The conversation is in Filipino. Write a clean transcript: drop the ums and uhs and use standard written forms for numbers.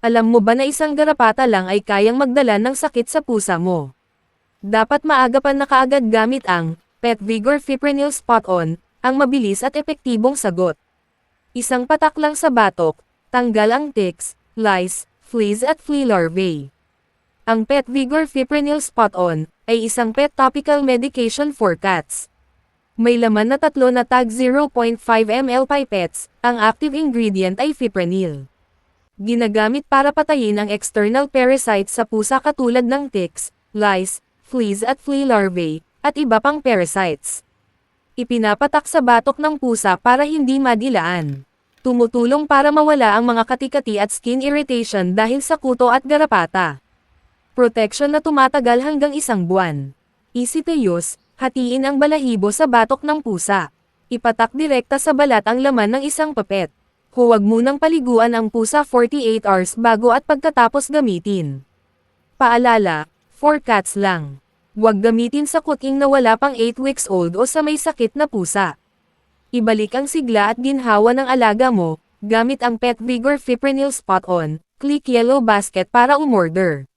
Alam mo ba na isang garapata lang ay kayang magdala ng sakit sa pusa mo? Dapat maagapan na kaagad gamit ang Pet Vigor Fipronil Spot-On, ang mabilis at epektibong sagot. Isang patak lang sa batok, tanggal ang ticks, lice, fleas at flea larvae. Ang Pet Vigor Fipronil Spot-On ay isang pet topical medication for cats. May laman na 3 na tag 0.5 ml pipettes, ang active ingredient ay fipronil. Ginagamit para patayin ang external parasites sa pusa katulad ng ticks, lice, fleas at flea larvae, at iba pang parasites. Ipinapatak sa batok ng pusa para hindi madilaan. Tumutulong para mawala ang mga kati-kati at skin irritation dahil sa kuto at garapata. Protection na tumatagal hanggang 1 buwan. Easy to use, hatiin ang balahibo sa batok ng pusa. Ipatak direkta sa balat ang laman ng isang papet. Huwag munang paliguan ang pusa 48 hours bago at pagkatapos gamitin. Paalala, for cats lang. Huwag gamitin sa kuting na wala pang 8 weeks old o sa may sakit na pusa. Ibalik ang sigla at ginhawa ng alaga mo, gamit ang Pet Vigor Fipronil Spot-On, click yellow basket para umorder.